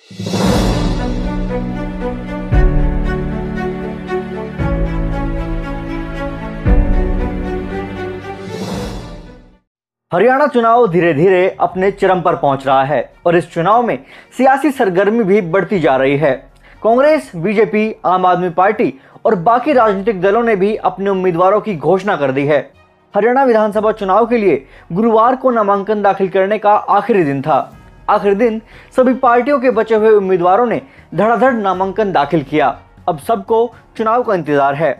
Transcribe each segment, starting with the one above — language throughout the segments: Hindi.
हरियाणा चुनाव धीरे धीरे अपने चरम पर पहुंच रहा है और इस चुनाव में सियासी सरगर्मी भी बढ़ती जा रही है। कांग्रेस, बीजेपी, आम आदमी पार्टी और बाकी राजनीतिक दलों ने भी अपने उम्मीदवारों की घोषणा कर दी है। हरियाणा विधानसभा चुनाव के लिए गुरुवार को नामांकन दाखिल करने का आखिरी दिन था। आखिरी दिन सभी पार्टियों के बचे हुए उम्मीदवारों ने धड़ाधड़ नामांकन दाखिल किया। अब सबको चुनाव का इंतजार है।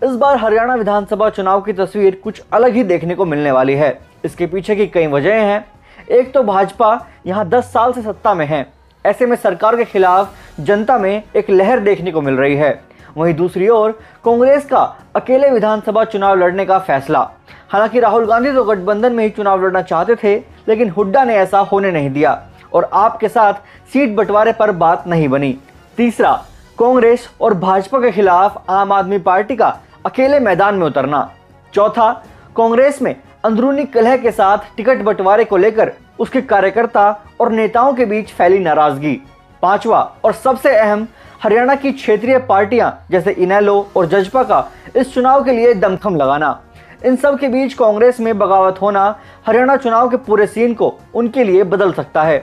इस बार हरियाणा विधानसभा चुनाव की तस्वीर कुछ अलग ही देखने को मिलने वाली है। इसके पीछे की कई वजहें हैं। एक तो भाजपा यहाँ 10 साल से सत्ता में है, ऐसे में सरकार के खिलाफ जनता में एक लहर देखने को मिल रही है। वहीं दूसरी ओर कांग्रेस का अकेले विधानसभा चुनाव लड़ने का फैसला। हालांकि राहुल गांधी तो गठबंधन में ही चुनाव लड़ना चाहते थे, लेकिन हुड्डा ने ऐसा होने नहीं दिया और आप के साथ सीट बंटवारे पर बात नहीं बनी। तीसरा, कांग्रेस और भाजपा के खिलाफ आम आदमी पार्टी का अकेले मैदान में उतरना। चौथा, कांग्रेस में अंदरूनी कलह के साथ टिकट बंटवारे को लेकर उसके कार्यकर्ता और नेताओं के बीच फैली नाराजगी। पांचवा और सबसे अहम, हरियाणा की क्षेत्रीय पार्टियां जैसे इनेलो और जजपा का इस चुनाव के लिए दमखम लगाना। इन सब के बीच कांग्रेस में बगावत होना हरियाणा चुनाव के पूरे सीन को उनके लिए बदल सकता है।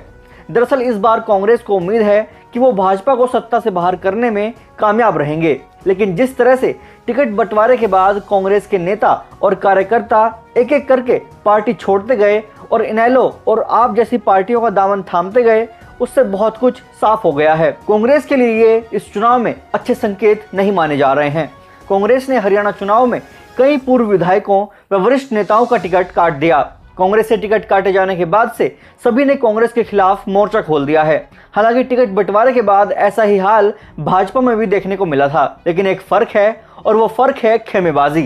दरअसल इस बार कांग्रेस को उम्मीद है कि वो भाजपा को सत्ता से बाहर करने में कामयाब रहेंगे, लेकिन जिस तरह से टिकट बंटवारे के बाद कांग्रेस के नेता और कार्यकर्ता एक एक करके पार्टी छोड़ते गए और इनेलो और आप जैसी पार्टियों का दामन थामते गए, उससे बहुत कुछ साफ हो गया है। कांग्रेस के लिए ये इस चुनाव में अच्छे संकेत नहीं माने जा रहे हैं। कांग्रेस ने हरियाणा चुनाव में कई पूर्व विधायकों व वरिष्ठ नेताओं का टिकट काट दिया। कांग्रेस से टिकट काटे जाने के बाद से सभी ने कांग्रेस के खिलाफ मोर्चा खोल दिया है। हालांकि टिकट बंटवारे के बाद ऐसा ही हाल भाजपा में भी देखने को मिला था, लेकिन एक फर्क है और वो फर्क है खेमेबाजी।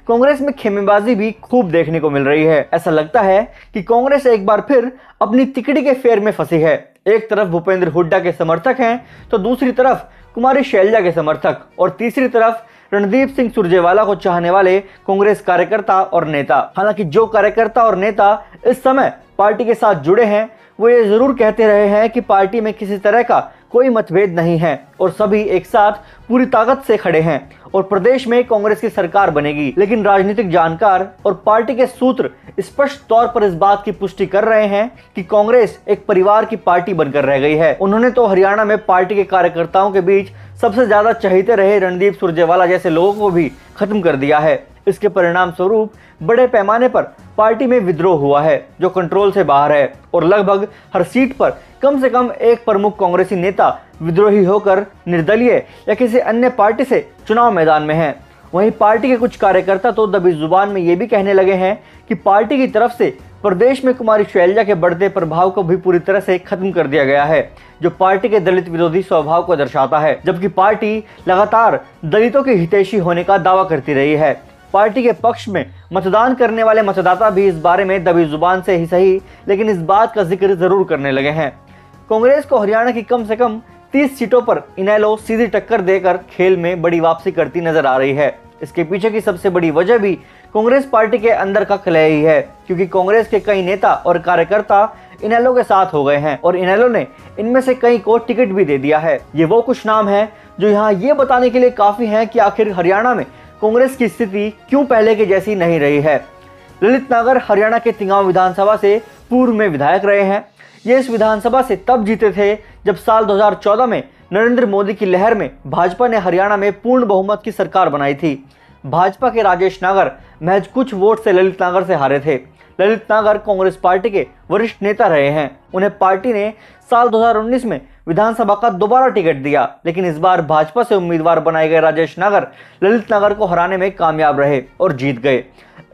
कांग्रेस में खेमेबाजी भी खूब देखने को मिल रही है। ऐसा लगता है कि कांग्रेस एक बार फिर अपनी तिकड़ी के फेर में फंसी है। एक तरफ भूपेंद्र हुड्डा के समर्थक हैं, तो दूसरी तरफ कुमारी शैलजा के समर्थक और तीसरी तरफ रणदीप सिंह सुरजेवाला को चाहने वाले कांग्रेस कार्यकर्ता और नेता। हालांकि जो कार्यकर्ता और नेता इस समय पार्टी के साथ जुड़े हैं, वो ये जरूर कहते रहे हैं कि पार्टी में किसी तरह का कोई मतभेद नहीं है और सभी एक साथ पूरी ताकत से खड़े हैं और प्रदेश में कांग्रेस की सरकार बनेगी। लेकिन राजनीतिक जानकार और पार्टी के सूत्र स्पष्ट तौर पर इस बात की पुष्टि कर रहे हैं कि कांग्रेस एक परिवार की पार्टी बनकर रह गई है। उन्होंने तो हरियाणा में पार्टी के कार्यकर्ताओं के बीच सबसे ज्यादा चहेते रहे रणदीप सुरजेवाला जैसे लोगों को भी खत्म कर दिया है। इसके परिणाम स्वरूप बड़े पैमाने पर पार्टी में विद्रोह हुआ है जो कंट्रोल से बाहर है और लगभग हर सीट पर कम से कम एक प्रमुख कांग्रेसी नेता विद्रोही होकर निर्दलीय या किसी अन्य पार्टी से चुनाव मैदान में है। वहीं पार्टी के कुछ कार्यकर्ता तो दबी जुबान में ये भी कहने लगे हैं कि पार्टी की तरफ से प्रदेश में कुमारी शैलजा के बढ़ते प्रभाव को भी पूरी तरह से खत्म कर दिया गया है, जो पार्टी के दलित विरोधी स्वभाव को दर्शाता है। जबकि पार्टी लगातार दलितों के हितैषी होने का दावा करती रही है। पार्टी के पक्ष में मतदान करने वाले मतदाता भी इस बारे में दबी जुबान से ही सही, लेकिन इस बात का जिक्र जरूर करने लगे हैं। कांग्रेस को हरियाणा की कम से कम 30 सीटों पर इनेलो सीधी टक्कर देकर खेल में बड़ी वापसी करती नजर आ रही है। इसके पीछे की सबसे बड़ी वजह भी कांग्रेस पार्टी के अंदर का कलह ही है, क्योंकि कांग्रेस के कई नेता और कार्यकर्ता इनेलो के साथ हो गए हैं और इनेलो ने इनमें से कई को टिकट भी दे दिया है। ये वो कुछ नाम है जो यहाँ ये बताने के लिए काफी हैं कि आखिर हरियाणा में कांग्रेस की स्थिति क्यों पहले की जैसी नहीं रही है। ललित नागर हरियाणा के तिगांव विधानसभा से पूर्व में विधायक रहे हैं। ये इस विधानसभा से तब जीते थे जब साल 2014 में नरेंद्र मोदी की लहर में भाजपा ने हरियाणा में पूर्ण बहुमत की सरकार बनाई थी। भाजपा के राजेश नागर महज कुछ वोट से ललित नागर से हारे थे। ललित नागर कांग्रेस पार्टी के वरिष्ठ नेता रहे हैं। उन्हें पार्टी ने साल 2019 में विधानसभा का दोबारा टिकट दिया, लेकिन इस बार भाजपा से उम्मीदवार बनाए गए राजेश नागर ललित नागर को हराने में कामयाब रहे और जीत गए।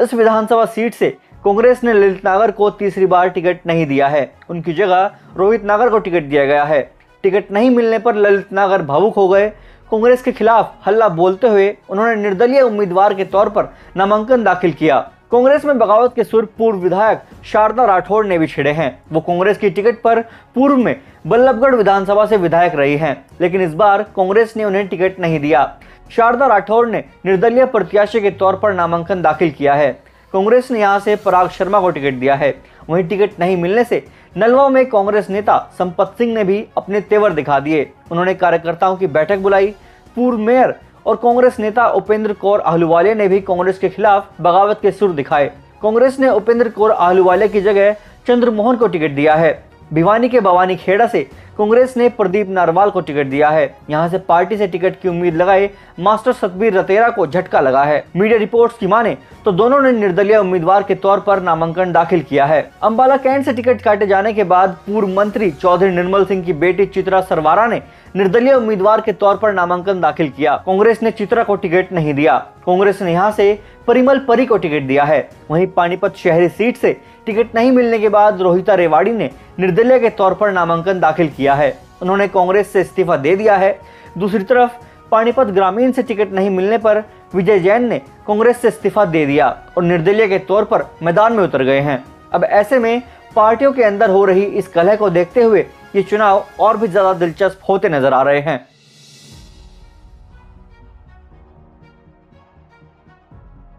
इस विधानसभा सीट से कांग्रेस ने ललित नागर को तीसरी बार टिकट नहीं दिया है। उनकी जगह रोहित नागर को टिकट दिया गया है। टिकट नहीं मिलने पर ललित नागर भावुक हो गए। कांग्रेस के खिलाफ हल्ला बोलते हुए उन्होंने निर्दलीय उम्मीदवार के तौर पर नामांकन दाखिल किया। कांग्रेस में बगावत के सुर पूर्व विधायक शारदा राठौड़ ने भी छिड़े हैं। वो कांग्रेस की टिकट पर पूर्व में बल्लभगढ़ विधानसभा से विधायक रही हैं, लेकिन इस बार कांग्रेस ने उन्हें टिकट नहीं दिया। शारदा राठौड़ ने निर्दलीय प्रत्याशी के तौर पर नामांकन दाखिल किया है। कांग्रेस ने यहां से पराग शर्मा को टिकट दिया है। वहीं टिकट नहीं मिलने से नलवा में कांग्रेस नेता संपत सिंह ने भी अपने तेवर दिखा दिए। उन्होंने कार्यकर्ताओं की बैठक बुलाई। पूर्व मेयर और कांग्रेस नेता उपेंद्र कौर आहलूवालिया ने भी कांग्रेस के खिलाफ बगावत के सुर दिखाए। कांग्रेस ने उपेंद्र कौर आहलूवालिया की जगह चंद्रमोहन को टिकट दिया है। भिवानी के भवानी खेड़ा से कांग्रेस ने प्रदीप नारवाल को टिकट दिया है। यहां से पार्टी से टिकट की उम्मीद लगाए मास्टर सतबीर रतेरा को झटका लगा है। मीडिया रिपोर्ट्स की माने तो दोनों ने निर्दलीय उम्मीदवार के तौर पर नामांकन दाखिल किया है। अंबाला कैंट से टिकट काटे जाने के बाद पूर्व मंत्री चौधरी निर्मल सिंह की बेटी चित्रा सरवारा ने निर्दलीय उम्मीदवार के तौर पर नामांकन दाखिल किया। कांग्रेस ने चित्रा को टिकट नहीं दिया। कांग्रेस ने यहां से परिमल परी को टिकट दिया है। वहीं पानीपत शहरी सीट से टिकट नहीं मिलने के बाद रोहिता रेवाड़ी ने निर्दलीय के तौर पर नामांकन दाखिल किया है। उन्होंने कांग्रेस से इस्तीफा दे दिया है। दूसरी तरफ पानीपत ग्रामीण से टिकट नहीं मिलने पर विजय जैन ने कांग्रेस से इस्तीफा दे दिया और निर्दलीय के तौर पर मैदान में उतर गए हैं। अब ऐसे में पार्टियों के अंदर हो रही इस कलह को देखते हुए ये चुनाव और भी ज्यादा दिलचस्प होते नजर आ रहे हैं।